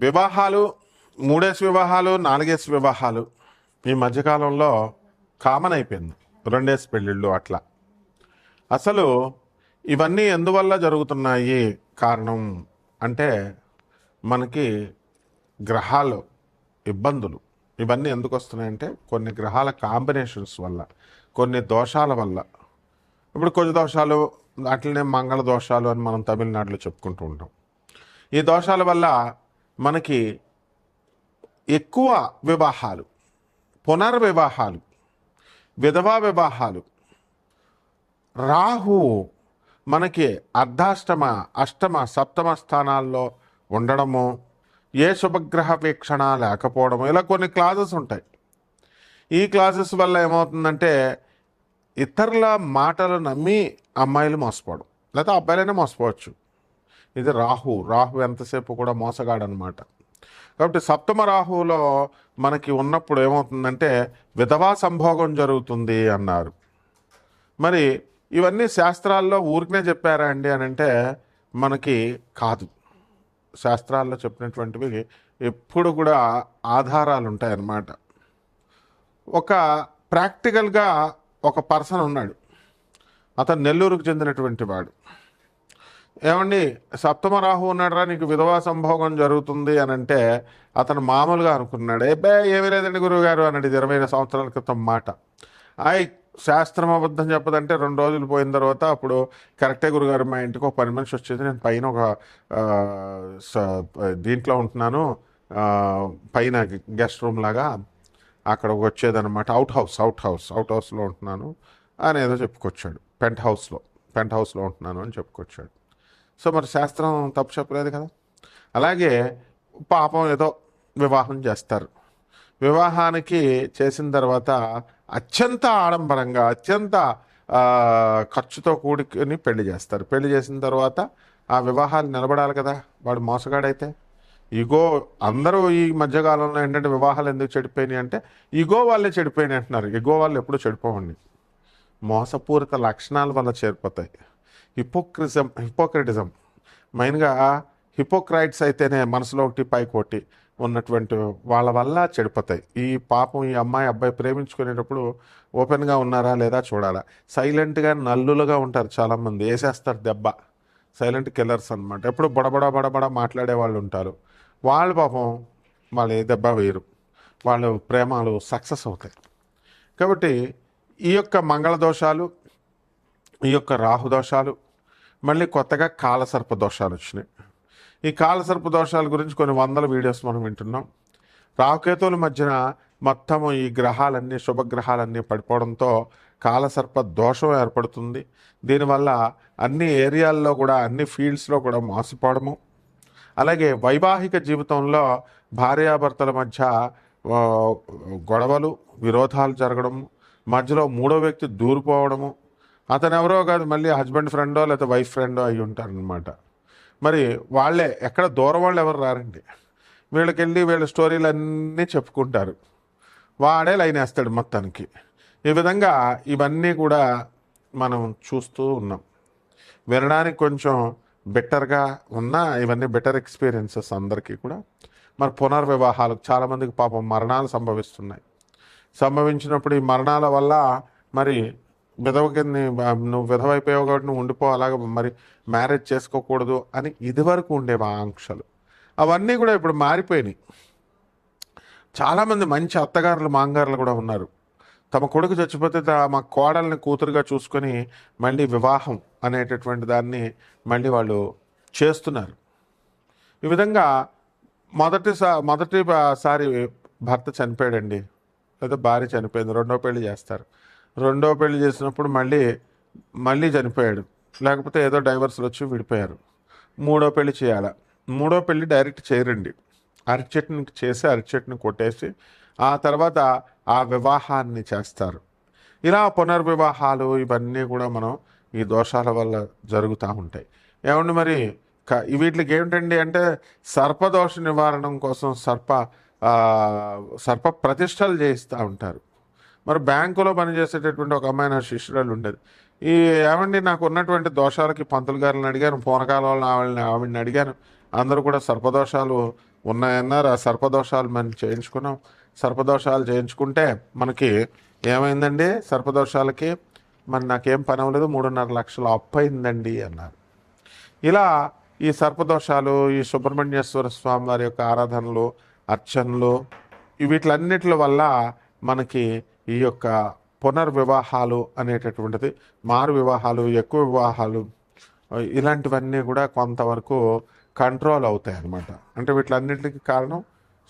వివాహాలు, మూడేసి వివాహాలు, నాలుగేసి వివాహాలు ఈ మధ్యకాలంలో కామన్ అయిపోయింది. రెండేసి పెళ్ళిళ్ళు అట్లా. అసలు ఇవన్నీ ఎందువల్ల జరుగుతున్నాయి కారణం అంటే మనకి గ్రహాలు ఇబ్బందులు ఇవన్నీ ఎందుకు వస్తున్నాయంటే కొన్ని గ్రహాల కాంబినేషన్స్ వల్ల, కొన్ని దోషాల వల్ల. ఇప్పుడు కొన్ని దోషాలు అట్లనే మంగళ దోషాలు అని మనం తమిళనాడులో చెప్పుకుంటూ ఉంటాం. ఈ దోషాల వల్ల మనకి ఎక్కువ వివాహాలు, పునర్వివాహాలు, విధవా వివాహాలు, రాహు మనకి అర్ధాష్టమ, అష్టమ, సప్తమ స్థానాల్లో ఉండడము, ఏ శుభగ్రహ వీక్షణ లేకపోవడము, ఇలా కొన్ని క్లాజెస్ ఉంటాయి. ఈ క్లాజెస్ వల్ల ఏమవుతుందంటే ఇతరుల మాటలు నమ్మి అమ్మాయిలు మోసపోవడం, లేదా అబ్బాయిలైనా మోసపోవచ్చు. ఇది రాహు ఎంతసేపు కూడా మోసగాడనమాట. కాబట్టి సప్తమ రాహువులో మనకి ఉన్నప్పుడు ఏమవుతుందంటే విధవా సంభోగం జరుగుతుంది అన్నారు. మరి ఇవన్నీ శాస్త్రాల్లో ఊరికనే చెప్పారా అండి అని అంటే మనకి కాదు. శాస్త్రాల్లో చెప్పినటువంటివి ఎప్పుడు కూడా ఆధారాలు ఉంటాయన్నమాట. ఒక ప్రాక్టికల్గా ఒక పర్సన్ ఉన్నాడు, అతను నెల్లూరుకు చెందినటువంటి వాడు. ఏమండి సప్తమ రాహు ఉన్నాడరా, నీకు విధవా సంభోగం జరుగుతుంది అని అంటే అతను మామూలుగా అనుకున్నాడు. ఏమీ లేదండి గురువుగారు అన్నాడు. 20 సంవత్సరాల క్రితం మాట. శాస్త్రం అబద్ధం చెప్పదంటే 2 రోజులు పోయిన తర్వాత అప్పుడు కరెక్టే గురుగారు, మా ఇంటికి ఒక పని మనిషి వచ్చేది, నేను పైన ఒక దీంట్లో ఉంటున్నాను, పైన గెస్ట్ రూమ్ లాగా అక్కడ వచ్చేదన్నమాట. అవుట్ హౌస్లో ఉంటున్నాను అని ఏదో చెప్పుకొచ్చాడు. పెంట్ హౌస్లో ఉంటున్నాను అని చెప్పుకొచ్చాడు. సో మరి శాస్త్రం తప్పు చెప్పలేదు కదా. అలాగే పాపం ఏదో వివాహం చేస్తారు. వివాహానికి చేసిన తర్వాత అత్యంత ఆడంబరంగా, అత్యంత ఖర్చుతో కూడుకుని పెళ్లి చేస్తారు. పెళ్లి చేసిన తర్వాత ఆ వివాహాలు నిలబడాలి కదా. వాడు మోసగాడైతే ఇగో, అందరూ ఈ మధ్యకాలంలో ఏంటంటే వివాహాలు ఎందుకు చెడిపోయినాయి అంటే ఇగో వాళ్ళే చెడిపోయినాయి అంటున్నారు. ఇగో వాళ్ళు ఎప్పుడూ చెడిపోవండి, మోసపూరిత లక్షణాల వల్ల చేరిపోతాయి. హిపోక్రటిజం మెయిన్గా హిపోక్రైట్స్ అయితేనే మనసులో ఒకటి పైకి ఒకటి ఉన్నటువంటి వాళ్ళ వల్ల చెడిపోతాయి. ఈ పాపం ఈ అమ్మాయి అబ్బాయి ప్రేమించుకునేటప్పుడు ఓపెన్గా ఉన్నారా లేదా చూడాలా. సైలెంట్గా నల్లులుగా ఉంటారు చాలామంది, వేసేస్తారు దెబ్బ. సైలెంట్ కిల్లర్స్ అనమాట. ఎప్పుడు బడబడ మాట్లాడే వాళ్ళు ఉంటారు. వాళ్ళు పాపం వాళ్ళు ఏ దెబ్బ వేయరు, వాళ్ళ ప్రేమలు సక్సెస్ అవుతాయి. కాబట్టి ఈ యొక్క మంగళ దోషాలు, ఈ యొక్క రాహు దోషాలు, మళ్ళీ కొత్తగా కాలసర్ప దోషాలు వచ్చినాయి. ఈ కాలసర్ప దోషాల గురించి కొన్ని వందల వీడియోస్ మనం వింటున్నాం. రాహుకేతువుల మధ్యన మొత్తము ఈ గ్రహాలన్నీ, శుభగ్రహాలన్నీ పడిపోవడంతో కాలసర్ప దోషం ఏర్పడుతుంది. దీనివల్ల అన్ని ఏరియాల్లో కూడా, అన్ని ఫీల్డ్స్లో కూడా మోసపోవడము, అలాగే వైవాహిక జీవితంలో భార్యాభర్తల మధ్య గొడవలు, విరోధాలు జరగడము, మధ్యలో మూడో వ్యక్తి దూరిపోవడము. అతను ఎవరో కాదు, మళ్ళీ హస్బెండ్ ఫ్రెండో లేదా వైఫ్ ఫ్రెండో అయి ఉంటారనమాట. మరి వాళ్ళే, ఎక్కడ దూరం వాళ్ళు ఎవరు రారండి. వీళ్ళకెళ్ళి వీళ్ళ స్టోరీలు అన్నీ చెప్పుకుంటారు, వాడే లైన్ వేస్తాడు మొత్తానికి. ఈ విధంగా ఇవన్నీ కూడా మనం చూస్తూ ఉన్నాం. వినడానికి కొంచెం బెటర్గా ఉన్న ఇవన్నీ బెటర్ ఎక్స్పీరియన్సెస్ అందరికీ కూడా. మరి పునర్వివాహాలు చాలామందికి పాపం మరణాలు సంభవిస్తున్నాయి. సంభవించినప్పుడు ఈ మరణాల వల్ల మరి విధవకి నువ్వు విధవైపోయావు కాబట్టి నువ్వు ఉండిపో, అలాగ మరి మ్యారేజ్ చేసుకోకూడదు అని ఇదివరకు ఉండేవి ఆంక్షలు. అవన్నీ కూడా ఇప్పుడు మారిపోయినాయి. చాలామంది మంచి అత్తగారులు, మాంగారులు కూడా ఉన్నారు. తమ కొడుకు చచ్చిపోతే మా కోడల్ని కూతురుగా చూసుకొని మళ్ళీ వివాహం అనేటటువంటి దాన్ని మళ్ళీ వాళ్ళు చేస్తున్నారు. ఈ విధంగా మొదటిసారి భర్త చనిపోయాడండి, లేదా భార్య చనిపోయింది, రెండో పెళ్లి చేస్తారు. రెండో పెళ్లి చేసినప్పుడు మళ్ళీ చనిపోయాడు, లేకపోతే ఏదో డైవర్స్లు వచ్చి విడిపోయారు. మూడో పెళ్లి చేయాలా. మూడో పెళ్లి డైరెక్ట్ చేయరండి, అరటి చెట్టుని కొట్టేసి ఆ తర్వాత ఆ వివాహాన్ని చేస్తారు. ఇలా పునర్వివాహాలు ఇవన్నీ కూడా మనం ఈ దోషాల వల్ల జరుగుతూ ఉంటాయి. ఏమండి మరి వీటికి ఏమిటండి అంటే సర్పదోష నివారణం కోసం సర్ప ప్రతిష్టలు చేయిస్తూ ఉంటారు. మరి బ్యాంకులో పనిచేసేటటువంటి ఒక అమ్మాయి నా శిష్యురాలు ఉండేది. ఏమండి నాకు ఉన్నటువంటి దోషాలకి పంతులు గారిని అడిగాను, పూనకాల వాళ్ళని ఆవిడని అడిగాను, అందరూ కూడా సర్పదోషాలు ఉన్నాయన్నారు. ఆ సర్పదోషాలు మనం చేయించుకున్నాం. సర్పదోషాలు చేయించుకుంటే మనకి ఏమైందండి? సర్పదోషాలకి మరి నాకేం పని అవ్వలేదు, 3.5 లక్షలు అప్పు అయిందండి అన్నారు. ఇలా ఈ సర్పదోషాలు, ఈ సుబ్రహ్మణ్యేశ్వర స్వామి వారి యొక్క ఆరాధనలు, అర్చనలు, వీటిలన్నిటి వల్ల మనకి ఈ యొక్క పునర్వివాహాలు అనేటటువంటిది, మారు వివాహాలు, ఎక్కువ వివాహాలు, ఇలాంటివన్నీ కూడా కొంతవరకు కంట్రోల్ అవుతాయి అన్నమాట. అంటే వీటిలన్నిటికీ కారణం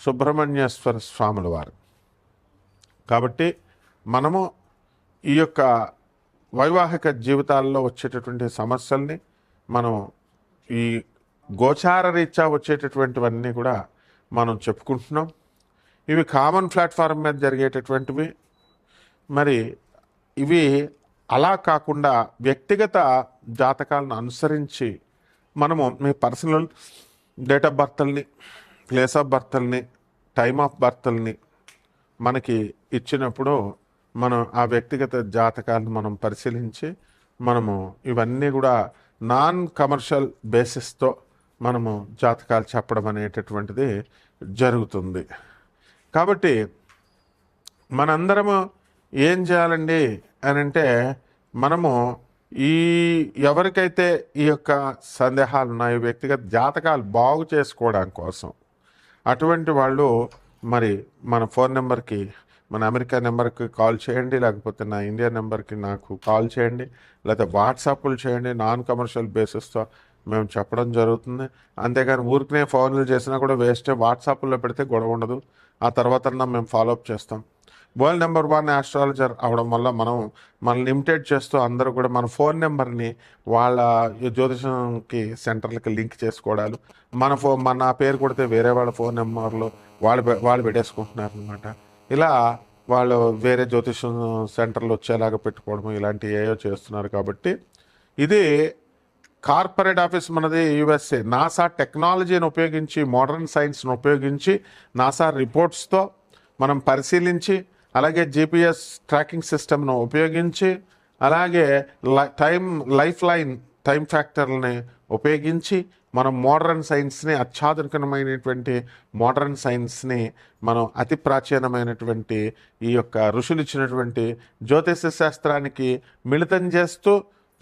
సుబ్రహ్మణ్యేశ్వర స్వాముల వారు. కాబట్టి మనము ఈ యొక్క వైవాహిక జీవితాల్లో వచ్చేటటువంటి సమస్యల్ని మనం ఈ గోచార రీత్యా వచ్చేటటువంటివన్నీ కూడా మనం చెప్పుకుంటున్నాం. ఇవి కామన్ ప్లాట్ఫామ్ మీద జరిగేటటువంటివి. మరి ఇవి అలా కాకుండా వ్యక్తిగత జాతకాలను అనుసరించి మనము మీ పర్సనల్ డేట్ ఆఫ్ బర్త్ని, ప్లేస్ ఆఫ్ బర్త్ని, టైమ్ ఆఫ్ బర్త్ని మనకి ఇచ్చినప్పుడు మనం ఆ వ్యక్తిగత జాతకాలను మనం పరిశీలించి మనము ఇవన్నీ కూడా నాన్ కమర్షియల్ బేసిస్తో మనము జాతకాలు చెప్పడం అనేటటువంటిది జరుగుతుంది. కాబట్టి మనందరము ఏం చేయాలండి అని అంటే, మనము ఈ ఎవరికైతే ఈ యొక్క సందేహాలు ఉన్నాయో, వ్యక్తిగత జాతకాలు బాగు చేసుకోవడం కోసం, అటువంటి వాళ్ళు మరి మన ఫోన్ నెంబర్కి, మన అమెరికా నెంబర్కి కాల్ చేయండి, లేకపోతే నా ఇండియా నెంబర్కి నాకు కాల్ చేయండి, లేకపోతే వాట్సాప్లు చేయండి. నాన్ కమర్షియల్ బేసిస్తో మేము చెప్పడం జరుగుతుంది. అంతేగాని ఊరికనే ఫోన్లు చేసినా కూడా వేస్టే. వాట్సాప్లో పెడితే గొడవ ఉండదు, ఆ తర్వాత మేము ఫాలోఅప్ చేస్తాం. వరల్డ్ నెంబర్ 1 ఆస్ట్రాలజర్ అవడం వల్ల మనల్ని ఇమిటేట్ చేస్తూ అందరూ కూడా మన ఫోన్ నెంబర్ని వాళ్ళ జ్యోతిషంకి సెంటర్లకి లింక్ చేసుకోవడాలు, మన పేరు కొడితే వేరే వాళ్ళ ఫోన్ నెంబర్లు వాళ్ళు పెట్టేసుకుంటున్నారు అనమాట. ఇలా వాళ్ళు వేరే జ్యోతిషం సెంటర్లు వచ్చేలాగా పెట్టుకోవడం, ఇలాంటివి ఏవో చేస్తున్నారు. కాబట్టి ఇది కార్పొరేట్ ఆఫీస్ మనది యుఎస్ఏ. నాసా టెక్నాలజీని ఉపయోగించి, మోడర్న్ సైన్స్ను ఉపయోగించి, నాసా రిపోర్ట్స్తో మనం పరిశీలించి, అలాగే జిపిఎస్ ట్రాకింగ్ సిస్టమ్ను ఉపయోగించి, అలాగే లైఫ్ లైన్ టైం ఫ్యాక్టర్ని ఉపయోగించి మనం మోడర్న్ సైన్స్ని, అత్యాధునికమైనటువంటి మోడర్న్ సైన్స్ని మనం అతి ప్రాచీనమైనటువంటి ఈ యొక్క ఋషులు ఇచ్చినటువంటి జ్యోతిష శాస్త్రానికి మిళితం చేస్తూ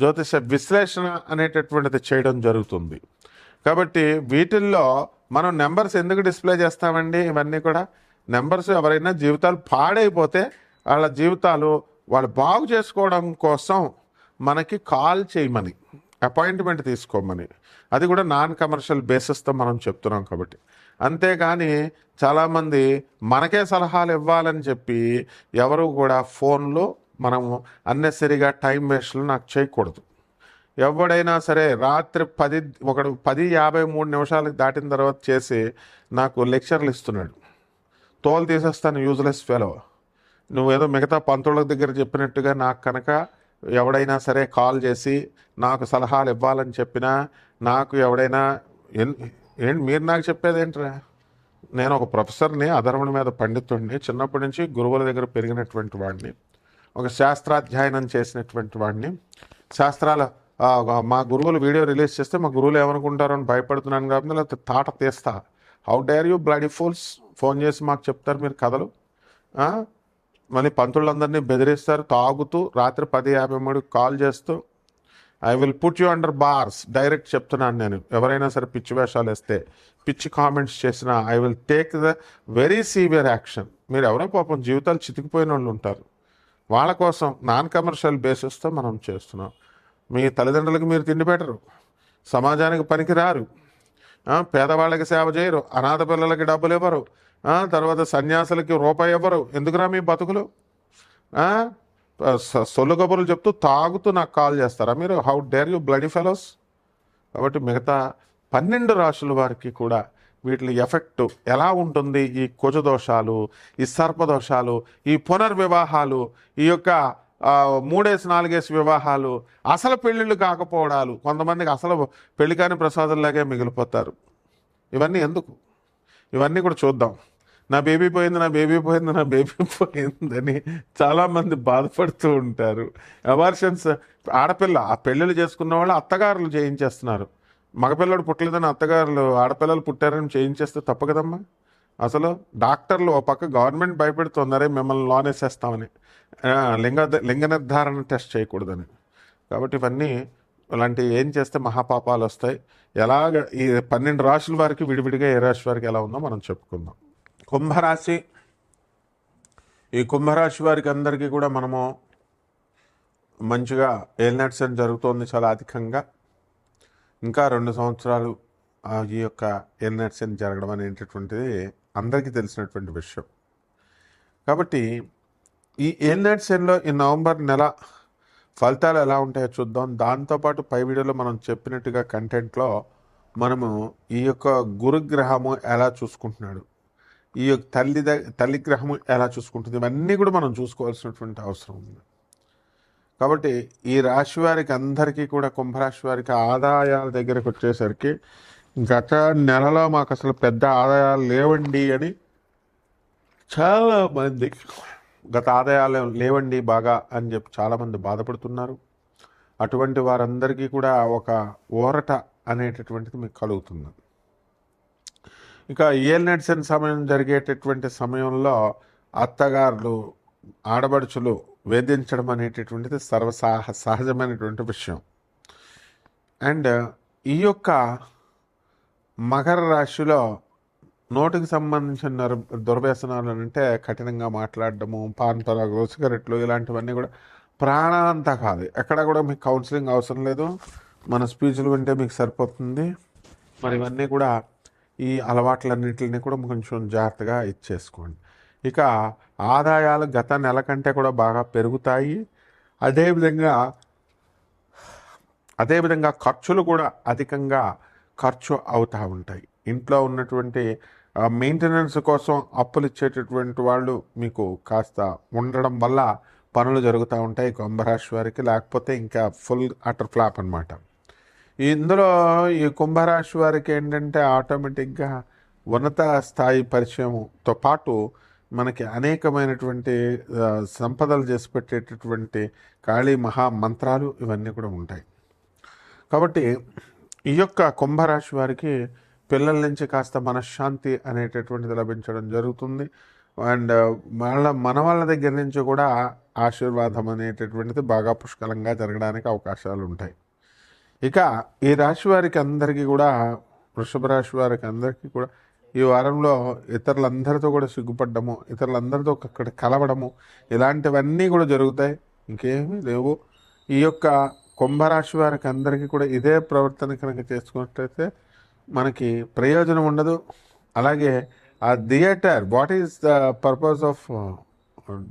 జ్యోతిష విశ్లేషణ అనేటటువంటిది చేయడం జరుగుతుంది. కాబట్టి వీటిల్లో మనం నెంబర్స్ ఎందుకు డిస్ప్లే చేస్తామండి? ఇవన్నీ కూడా నెంబర్స్ ఎవరైనా జీవితాలు పాడైపోతే వాళ్ళ జీవితాలు వాళ్ళు బాగు చేసుకోవడం కోసం మనకి కాల్ చేయమని, అపాయింట్మెంట్ తీసుకోమని, అది కూడా నాన్ కమర్షియల్ బేసిస్తో మనం చెప్తున్నాం. కాబట్టి అంతేగాని చాలామంది మనకే సలహాలు ఇవ్వాలని చెప్పి ఎవరు కూడా ఫోన్లో మనము అన్నెసరిగా టైం వేస్ట్లు నాకు చేయకూడదు. ఎవడైనా సరే రాత్రి 10:53 దాటిన తర్వాత చేసి నాకు లెక్చర్లు ఇస్తున్నాడు. తోలు తీసేస్తాను, యూజ్లెస్ ఫెలో. నువ్వేదో మిగతా పంతుల దగ్గర చెప్పినట్టుగా నాకు కనుక ఎవడైనా సరే కాల్ చేసి నాకు సలహాలు ఇవ్వాలని చెప్పినా, నాకు ఎవడైనా ఏంటి మీరు నాకు చెప్పేది ఏంట్రా? నేను ఒక ప్రొఫెసర్ని, అధర్మణ మీద పండితుడిని, చిన్నప్పటి నుంచి గురువుల దగ్గర పెరిగినటువంటి వాడిని, ఒక శాస్త్రాధ్యయనం చేసినటువంటి వాడిని. మా గురువులు వీడియో రిలీజ్ చేస్తే మా గురువులు ఏమనుకుంటారో అని భయపడుతున్నాను కాబట్టి లేకపోతే తాట తీస్తా. How dare you bloody fools, phone చేసి మాకు చెప్తారు మీరు కథలు. మళ్ళీ పంతులందరినీ బెదిరిస్తారు తాగుతూ, రాత్రి 10:53 కాల్ చేస్తూ. I will put you under bars, direct చెప్తున్నాను నేను. ఎవరైనా సరే పిచ్చి వేషాలు వేస్తే, పిచ్చి కామెంట్స్ చేసినా I will take the very severe action. మీరు ఎవరో పాపం జీవితాలు చితికిపోయిన వాళ్ళు ఉంటారు, వాళ్ళ కోసం నాన్ కమర్షియల్ బేసిస్తో మనం చేస్తున్నాం. మీ తల్లిదండ్రులకు మీరు తిండి పెట్టరు, సమాజానికి పనికి రారు, పేదవాళ్ళకి సేవ చేయరు, అనాథ పిల్లలకి డబ్బులు ఇవ్వరు, తర్వాత సన్యాసులకి రూపాయి ఇవ్వరు. ఎందుకురా మీ బతుకులు? సొల్లు కబుర్లు చెప్తూ తాగుతూ నాకు కాల్ చేస్తారా మీరు? How dare you bloody fellows. కాబట్టి మిగతా 12 రాశుల వారికి కూడా వీటి ఎఫెక్ట్ ఎలా ఉంటుంది? ఈ కుజదోషాలు, ఈ సర్పదోషాలు, ఈ పునర్వివాహాలు, ఈ యొక్క 3-4 వివాహాలు, అసలు పెళ్ళిళ్ళు కాకపోవడాలు, కొంతమందికి అసలు పెళ్లి కాని ప్రసాదంలాగే మిగిలిపోతారు. ఇవన్నీ ఎందుకు? ఇవన్నీ కూడా చూద్దాం. నా బేబీ పోయిందని చాలామంది బాధపడుతూ ఉంటారు. అబార్షన్స్, ఆడపిల్ల ఆ పెళ్ళిళ్ళు చేసుకున్న వాళ్ళు అత్తగారులు చేయించేస్తున్నారు. మగపిల్లడు పుట్టలేదని అత్తగారులు ఆడపిల్లలు పుట్టారని చేయించేస్తే తప్పు కదమ్మా. అసలు డాక్టర్లు ఓ పక్క గవర్నమెంట్ భయపెడుతున్నారే మిమ్మల్ని లోన్ వేసేస్తామని, లింగ నిర్ధారణ టెస్ట్ చేయకూడదని. కాబట్టి ఇవన్నీ ఇలాంటివి ఏం చేస్తే మహాపాపాలు వస్తాయి. ఎలాగ ఈ 12 రాశుల వారికి విడివిడిగా ఏ రాశి వారికి ఎలా ఉందో మనం చెప్పుకుందాం. కుంభరాశి. ఈ కుంభరాశి వారికి అందరికీ కూడా మనము మంచిగా ఏలినాటి జరుగుతోంది చాలా అధికంగా. ఇంకా 2 సంవత్సరాలు ఈ యొక్క ఏలినాటి జరగడం అనేటటువంటిది అందరికీ తెలిసినటువంటి విషయం. కాబట్టి ఈ ఏలినాటి ఈ నవంబర్ నెల ఫలితాలు ఎలా ఉంటాయో చూద్దాం. దాంతోపాటు పై వీడియోలో మనం చెప్పినట్టుగా కంటెంట్లో మనము ఈ యొక్క గురుగ్రహము ఎలా చూసుకుంటున్నాడు, ఈ యొక్క తల్లి గ్రహము ఎలా చూసుకుంటుంది, ఇవన్నీ కూడా మనం చూసుకోవాల్సినటువంటి అవసరం ఉంది. కాబట్టి ఈ రాశి వారికి అందరికీ కూడా, కుంభరాశి వారికి ఆదాయాల దగ్గరకు వచ్చేసరికి గత నెలలో మాకు అసలు పెద్ద ఆదాయాలు లేవండి అని చాలామంది, గత ఆదాయాలు లేవండి బాగా అని చెప్పి చాలామంది బాధపడుతున్నారు. అటువంటి వారందరికీ కూడా ఒక ఊరట అనేటటువంటిది మీకు కలుగుతుంది. ఇక ఏలినాటి సమయం జరిగేటటువంటి సమయంలో అత్తగారులు, ఆడబడుచులు వేధించడం అనేటటువంటిది సహజమైనటువంటి విషయం. అండ్ ఈ యొక్క మకర రాశిలో నోటికి సంబంధించిన దుర్వ్యసనాలు అంటే కఠినంగా మాట్లాడడము, పాన్ పరాగులు, సిగరెట్లు, ఇలాంటివన్నీ కూడా ప్రాణాంతకాలు. ఎక్కడ కూడా మీకు కౌన్సిలింగ్ అవసరం లేదు, మన స్పీచ్లు వింటే మీకు సరిపోతుంది. మరి ఇవన్నీ కూడా ఈ అలవాట్లన్నింటినీ కూడా కొంచెం జాగ్రత్తగా ఇచ్చేసుకోండి. ఇక ఆదాయాలు గత నెల కంటే కూడా బాగా పెరుగుతాయి. అదేవిధంగా ఖర్చులు కూడా అధికంగా ఖర్చు అవుతూ ఉంటాయి. ఇంట్లో ఉన్నటువంటి మెయింటెనెన్స్ కోసం అప్పులు ఇచ్చేటటువంటి వాళ్ళు మీకు కాస్త ఉండడం వల్ల పనులు జరుగుతూ ఉంటాయి కుంభరాశి వారికి. లేకపోతే ఇంకా ఫుల్ అటర్ ఫ్లాప్ అనమాట. ఇందులో ఈ కుంభరాశి వారికి ఏంటంటే ఆటోమేటిక్గా ఉన్నత స్థాయి పరిచయంతో పాటు మనకి అనేకమైనటువంటి సంపదలు చేసి పెట్టేటటువంటి కాళీ మహా మంత్రాలు ఇవన్నీ కూడా ఉంటాయి. కాబట్టి ఈ యొక్క కుంభరాశి వారికి పిల్లల నుంచి కాస్త మనశ్శాంతి అనేటటువంటిది లభించడం జరుగుతుంది. అండ్ మన వాళ్ళ దగ్గర నుంచి కూడా ఆశీర్వాదం అనేటటువంటిది బాగా పుష్కలంగా జరగడానికి అవకాశాలు ఉంటాయి. ఇక ఈ రాశి వారికి అందరికీ కూడా, వృషభ రాశి వారికి అందరికీ కూడా ఈ వారంలో ఇతరులందరితో కూడా సిగ్గుపడ్డము, ఇతరులందరితో అక్కడ కలవడము, ఇలాంటివన్నీ కూడా జరుగుతాయి. ఇంకేమీ లేవు. ఈ యొక్క కుంభరాశి వారికి అందరికీ కూడా ఇదే ప్రవర్తన కనుక చేసుకున్నట్లయితే మనకి ప్రయోజనం ఉండదు. అలాగే ఆ theatre, what is the purpose of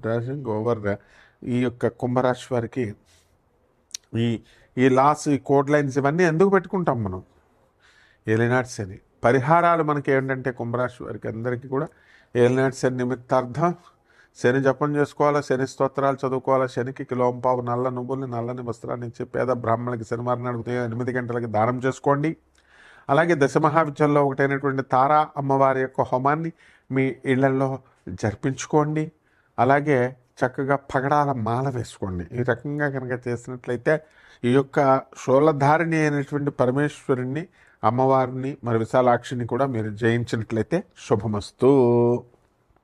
dashing over, ఈ యొక్క కుంభరాశి వారికి ఈ లాస్, ఈ కోడ్ లైన్స్ ఇవన్నీ ఎందుకు పెట్టుకుంటాం మనం? ఏలినాటి శని పరిహారాలు మనకి ఏంటంటే కుంభరాశి వారికి అందరికీ కూడా ఏలినాటి శని నిమిత్తార్థం శని జపం చేసుకోవాలా, శని స్తోత్రాలు చదువుకోవాలా, శనికి కిలోంపావు నల్ల నువ్వుల్ని, నల్లని వస్త్రాన్ని ఇచ్చి పేద బ్రాహ్మణులకి శనివారం నాడు ఉదయం 8 గంటలకి దానం చేసుకోండి. అలాగే దశమహావిద్యల్లో ఒకటైనటువంటి తారా అమ్మవారి యొక్క హోమాన్ని మీ ఇళ్లలో జరిపించుకోండి. అలాగే చక్కగా పగడాల మాల వేసుకోండి. ఈ రకంగా కనుక చేసినట్లయితే ఈ యొక్క శూలధారిణి అయినటువంటి పరమేశ్వరుణ్ణి, అమ్మవారిని, మరి విశాలాక్షిని కూడా మీరు జయించినట్లయితే శుభమస్తు.